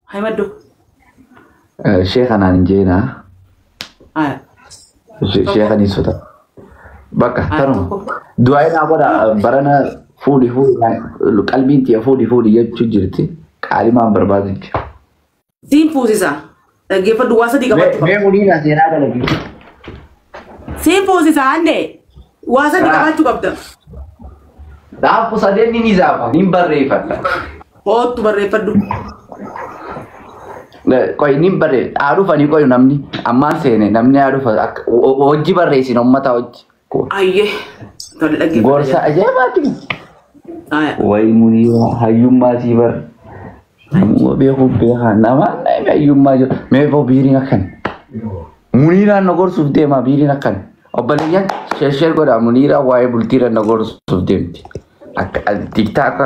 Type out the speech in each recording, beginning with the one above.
هاي مدو شيخ أنا نجينا شيخ أني سودا بقى ترى دعائنا برا برنا فودي قلبي أنت فودي يجتجرتي كلمة بربادك سين فوزيسا كيف دواسة دي كبرت ما مولينا زينا على لقي سين فوزيسا عنده واسة دي كبرت كبرت لا فصدني نزابا نمبري فلا أو تبرر فدو koi nimbare arufa ni koi namni amma sene namni arufa wajji barreesi ummata wajji ayye tolagi gorsa ajabati aya wai muniwa hayyumma sibar mo be ko be ha nama me hayyumma jo me bo biri nakan munira nagor sufde ma biri nakan obaliyan sheshel goda munira wai bultira nagor sufde tiktok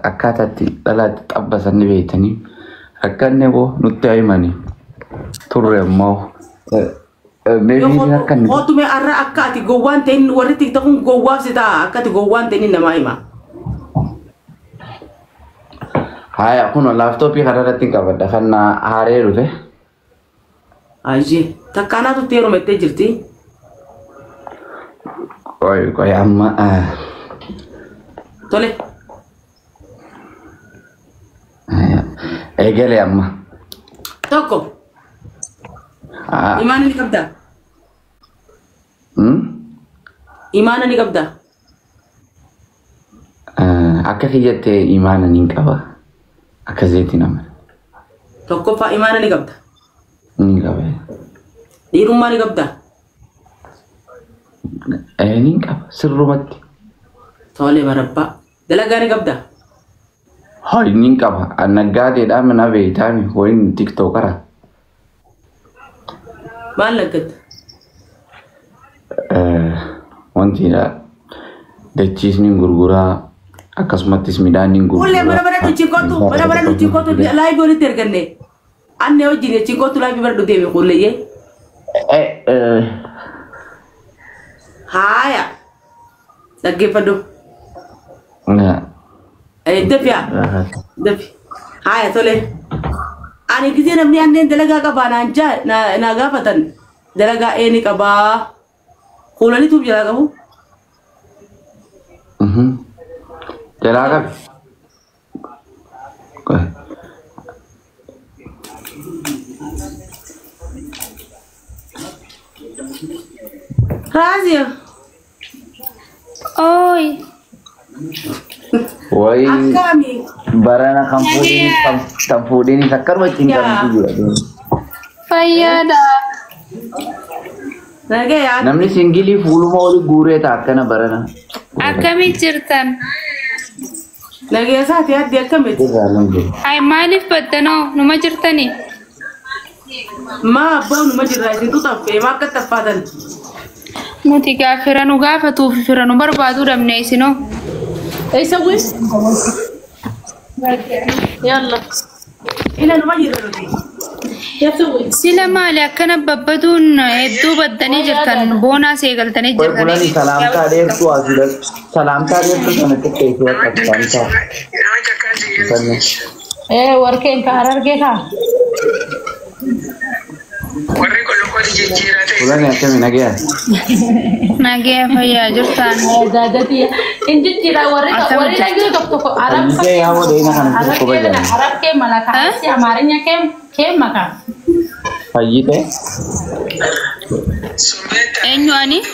akatati dalat tabbasan ni beetani akan nebo nutai mani turre mau maybe akan oh tu me arra akati go one ten wari tik takun go wap sita akati go one ten na mai ma hai aku no laptop ya kada tinggal pada karena hari rufe aje takana tu tero mette jirti koi amma tole egele amma toko imana ni kabda imana ni kabda akka kiyyate imana nin qaba akka zeeti nama toko fa imana ni kabda nin qaba dirumma ni kabda nin qaba sirrumatti tole barabba dalaga ni kabda hai nin qaba annagade da mana beetami hoin tiktokara malakat wanti da dachis nin gurgura akasmatis midan nin gurgura ulle bara du cikotu live oli terganne anne ojine cikotu live bara du demi kulle ye haya lagi padu na Dapia, dapi. Hai, tole. Ani kisi namni anne dalaga ka bana anja na gafatan. Dalaga ini ka ba. Kulani tu jala kamu? Dalaga. Koi. Razia. Oi. Woi, Akami. barana kampudi ni sakar macam kan juga. Fayyada. Nage ya. Namni singili fulu mau di gure tak kena barana. Akkami jirtan. Nage saat ya dia kami. Itu dalam je. Ay maalif baddano numa jirtani. Ma bau nu majirra itu tafe ma katafadan. Nuti gaafiranu gaafatu fi firanu barbaadu dhabne isino. ايش سوي؟ يلا هنا نغير كيف سوي؟ Sila maali akkana babbaduun hedduu baddanii jirtan boonaa seegaltanii Koi bulan ni jirtanii. salam ka dia tu aja. Salam ka dia tu sana tu kayak tu kat sana. وركين كهرر كيكا Bulan ni apa mina gaya? Nagee fayyaa jirtan. زادتي انت ترى وري lagi untuk Arab Ini ya mau dia nak Arab nak kau ke baca. Arab ke malaka si amarnya ke maka Haji teh? Eenyu ani? Itu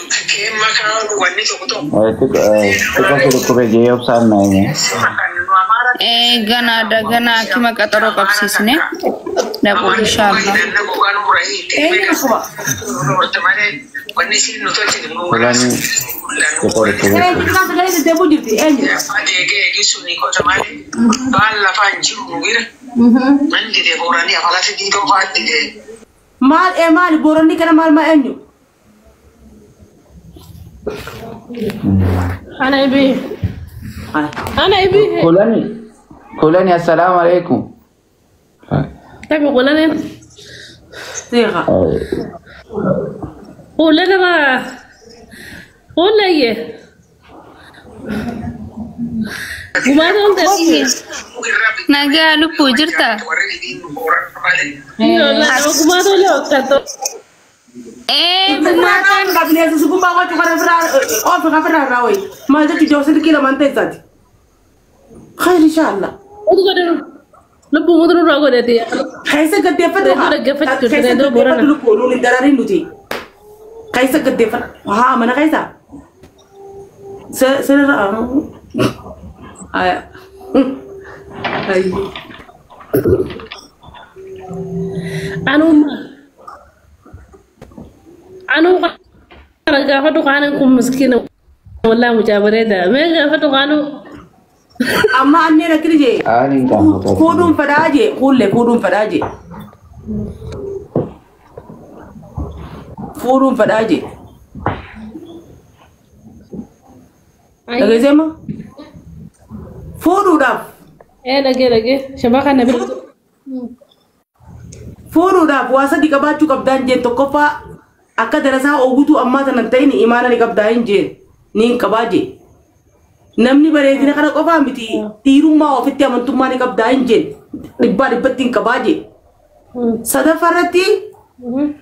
kau suruh kau baca jawab sana ni. Ganaadha ganaa akkima qaxaroo qabsiisne dhaqu inshallah. Bulan ni kau suruh kau baca. kita segala setiap jadi enyu mal boroni kana mal ma enyu ana ibi Kulani assalamualaikum. tapi kulani tiga kulani ma kulani Gumaata on ta'e. Nagaa lubbuu jirta. Gumaata on ta'e. Gumaataan Kabinete sukumba kwa chukara fira ofi kafira rawi. Maja kijawsir kila mante zati. Khair inshallah. Odu kadang lupu mudru rago deti. Kaisa gadde fata ha. Kaisa gadde fata lupu luni dararin luti. Kaisa gadde fata ha mana kaisa. Se aya. Ay. Anu kana gafatu kanan kun miskina wallahi mujabareda me gafatu kanu Amma anne na kirje. Ani gafata. Kudun fadaje, kulle kudun fadaje. Kudun fadaje. Daga zema? Fudu da. lage shabaka nabi Fudu da wasa di kabatu kabdan je to kofa akka darasa ogutu amma tanan tayni imana ni kabdain je nin kabaje. Namni bare dina kana kofa miti tiruma ofitti amantumma ni kabdain je dibbatin kabaje. Sadafarati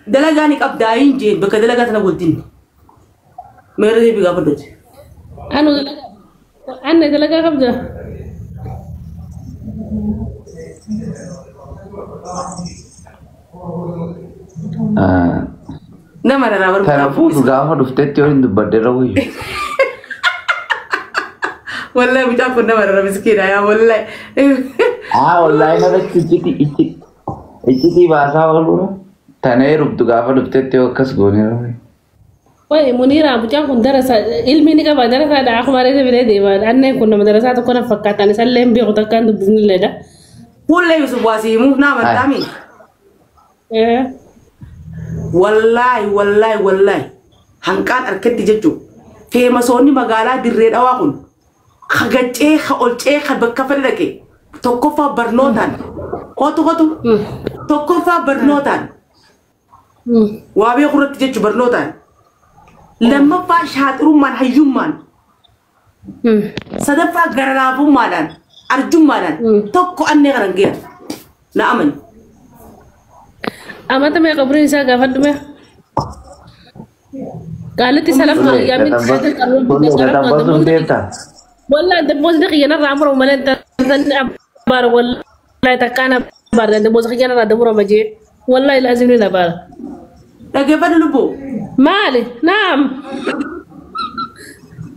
dalaga ni kabdain je baka dalaga tana goldin. Mere de biga padoje. Anu dalaga kabda Nama ada rabar. Tanafu gafa duftetti orin dubbadde rawi. Wallahi bisa pun nama ada miskin ya wallahi. Wallahi na ichiti bahasa walu. Tanai rubdu gafa duftetti okas goni rawi. Wai Munira bukan kun darasa ilmi ni kaba darasa da aku mare bile dewa anne kun madrasa to kona fakkata ni sallem bi utakan du bismillah da Wallahi yusuf wasimu nama tami. Wallahi hankan arkatti jechu fe masoni magala dirre dawa kun khagace kha olce kha bakka fallake tokkofa barnotan kotu tokkofa barnotan wabe khurati jechu barnotan لما فاش هاترون من هيومان صدفة غرابو مالان أرجو مالان توكو أني غرانجير لا أمن أما تمي قبرين سا غفد مي قالت سلام يا من والله أنت بوز دقيقة نرى عمره ملان بار والله تكانا بار أنت بوز دقيقة نرى دمره مجيء والله لازم لنا بار لكن بدلبو مالي نعم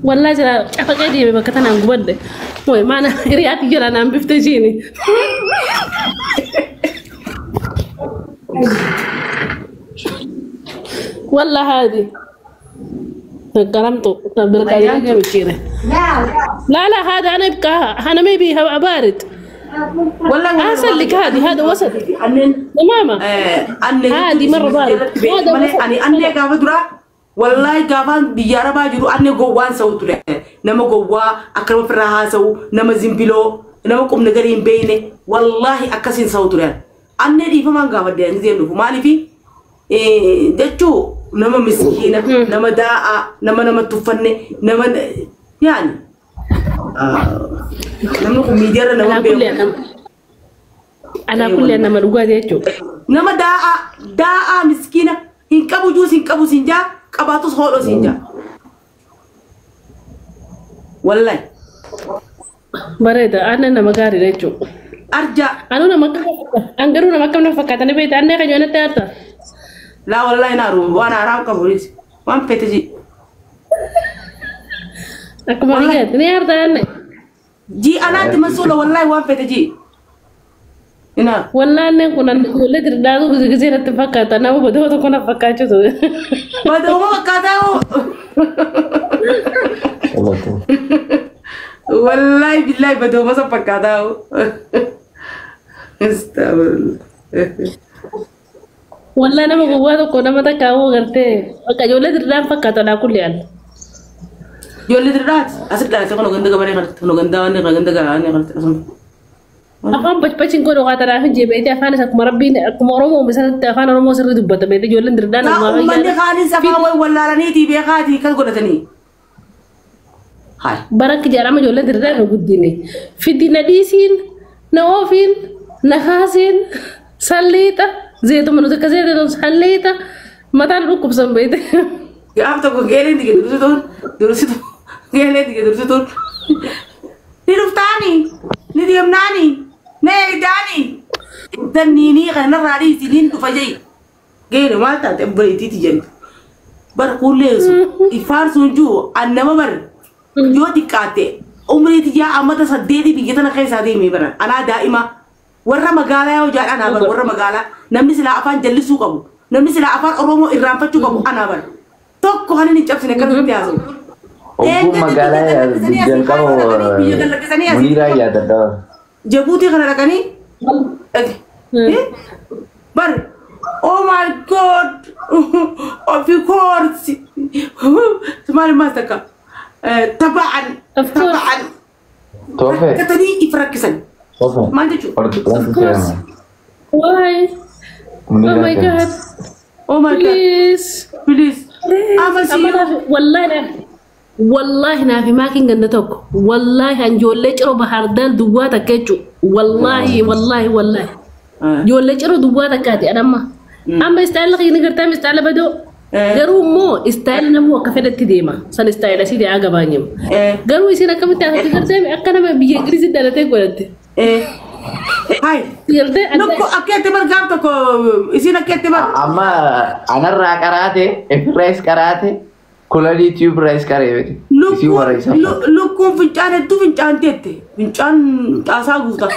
والله جرا أفكاري بكتنا نقبض موي ما أنا رياتي جرا نام بفتجيني والله هذه كلامته بالكلام مشيره لا هذا أنا يبقى أنا ما يبي هوا بارد والله أسألك هذا وسط ماما هذه مرة بارد هذا أني قاعد درا والله قاعد بيجارة باجرو أني جوان سوت له نما جوا أكرم فرها سو نما زنبلو نما كم نجارين بينه والله أكاسين سوت له أني دي فما قاعد ده نزيم له فما نفي ده شو نما مسكينة نما داء نما تفنى نما يعني نما كميديا نما بيو أنا كل أنا مرقوا ده شو نما داء مسكينة هنكبو جوس هنكبو سنجا كباتو سهولو سنجا والله بريدة أنا نما قاري ده شو أرجع أنا نما أنقرو نما كم نفكت أنا بيت أنا كجونا تياتا لا والله نارو وانا أرام كبوريس وان فتجي aku mau lihat ini hartanya ji anak masuk والله وان فتجي هنا والله أنا كنا نقول لك دارو بزغزي نتفكر أنا ما بدو تكون أفكار شو بدو ما كذاو والله بالله بدو ما سبك كذاو استغفر والله أنا ما قوة تكون ما تكاو غرتي أكجول لك دارو فكر أنا كل يوم جولي درات أسد لا تكون غندا كمان غرت غندا أنا غندا كمان غرت أسمع أقام بچين كورو قاترا هنجي بيتي أفاني سك مربين كمرومو مثلا أفاني رومو سر دبته بيتي جولن دردان ما أمني خالي سفاوي ولا رنيتي بيخاتي كل قلتني هاي برك جرام جولة درنا نقديني في دينا ديسين نوافين نخاسين سليتا زيت منو تكزيت سليتا ما تعرفوا كبسم بيت يا أبتك وقالين دي درستون قالين دي درستون نرفتاني ندي يمناني نيداني تنيني خلنا رادي سنين تفجي قالوا ما تبريتي تجن برقول ليسو يفارسون جو أنما بر جو تكاتي عمري تجا أما تصدقي بيجتنا خيس هذه ميبرا أنا دائما ورا مقالة وجال أنا بر ورا مقالة نمني سلا أفان جلسوا كم نمني سلا أفان أرومو إرام فتشوا كم أنا بر توك كهاني نجاب سنكر تيازو Oku magala ya dijal karo Munira ya dada. Jabuti kana rakani? Bar. Oh my God. Of course. Semari masaka. Tabaan. Tabaan. Tofe. Katani ifrakisan. Tofe. Mandichu. Of course. Why? Oh my God. Oh my God. Please. والله نافي ماكين قندتك والله هنجول لجرو بحردال دوباتا كيتشو والله والله والله جول لجرو دوباتا كاتي أنا أما استايل لغي نقرتام استايل بدو قرو مو استايل نمو كفدت ديما سن استايل سيدي عقبانيم قرو يسينا كم تاخد نقرتام أكنا ما بيجريز الدالتك ولد هاي نكو أكيد مرقامتك يسينا كيد مر أما أنا راكاراتي إفرايس كاراتي كلها يوتيوب رايس كاريبتي isi warai sapa lukku fincaan itu fincaan tete fincaan asa gusta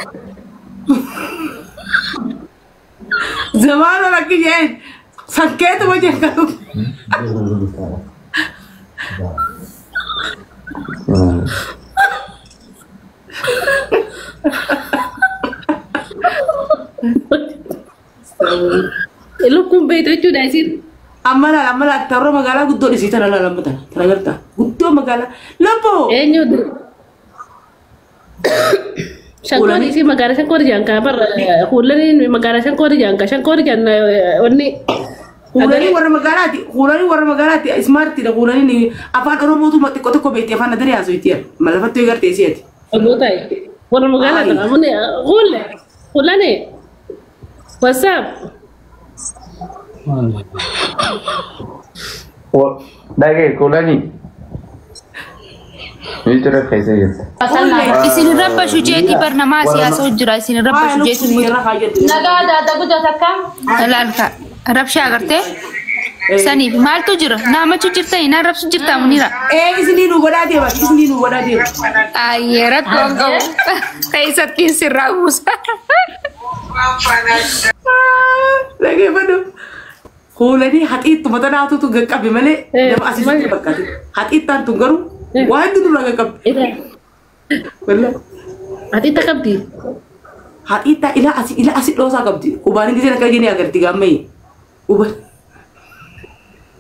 zaman lagi je sakit aja kalau lukku beda itu dah sih amala terus magala guddo di situ nala lambat terangata guddo magala lampu nyudu Shankori sih magara Shankori jangka bar hulani magara Shankori jangka onni hulani warna magala ti smart tidak hulani ni apa orang mau tu mati kota kau beti apa nadari aso itu ya malah fatu igar tesiat agotai warna magala tu amune hulani WhatsApp Dai kulani. Itu dah kaisa ya. Isin rabba shujeti barnama siyasa ujra isin rabba shujeti naga ada aku jasakam lalka rabsha agarte sani mal tu jira nama tu jirta ina rab su jirta munira isini nu goda dia bas isini nu goda dia ayera kongo kaisa kin sirraus lagi padu hulani hati itu mata na tu gakab bimale jab asis bakati hati tan tu garu wahid tu laga kab wala hati takab di hati ta ila asid dosa kab di ubani gisi nak gini agar 3 Mei uban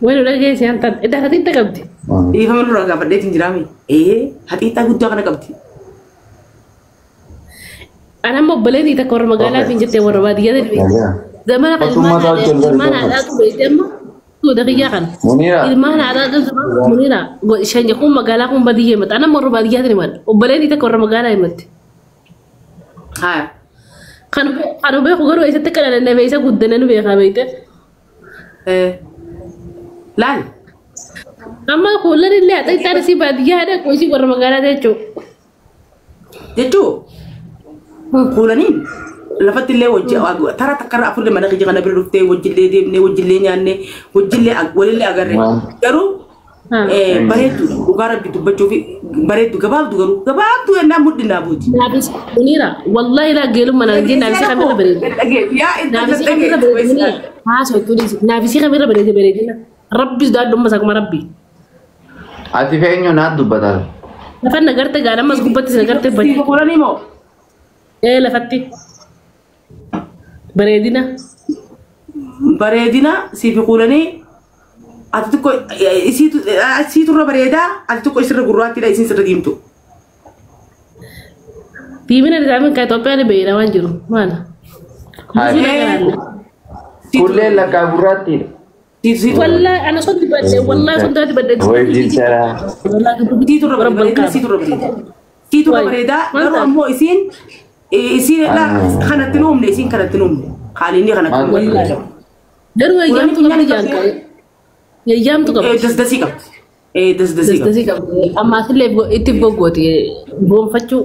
wala lagi sih antan ida hati takab di iya kamu laga pada tinjirami hati ta gudda kana kab di ana mo baleni ta kor magala pinjete warwa dia de زمان المانا على بيتم تو دقيقة كان المانا على زمان منيرة عشان يكون مقالكم بديه مت أنا مرة بديه تريمان وبلاني تكرر مقالة يمت ها كانوا بيخوجروا إيش تكلم أنا بيسا قدنا نبيه خابيته لا أما كلنا اللي أتاي تارسي بديه هذا كويسي مرة مقالة تجو كلانين لفت اللي وجه ترى تكرر أفضل ما نخرج عنا بردوته وجه اللي دي من وجه اللي يعني وجه اللي ولا اللي أجره كرو بريتو وقارب بيتو بتشوفي بريتو كباب تو أنا مود نابوتي نابس منيرة والله لا قالوا ما نجي نابسي خميرة بريد يا نابسي خميرة بريد ها سوي تقولي نابسي خميرة بريد ربي زاد دم مسك ما ربي أتي فين ينادو بدل لفن نقرت قال ما سكوبت نقرت بدي كلاني مو لفتي bareedina siifi qulanii ati tokko isiiturra bareedaa ati tokko isirra gurraattiidha isin sirra diimtu diimina didaamin ka Itoophiyaan beeyna waan jiru maana kullee lakkaa gurraattiidha والله أنا صدق بدي والله صدق بدي ويجي ترى والله تيتو ربريدا قالوا أمو يسين لا خانت نوم يسين كانت نوم خاليني خانت نوم دروا أيام تقبل جانك أيام تقبل دس دسيكا أما أصله إتبقى قوتي بوم فتشو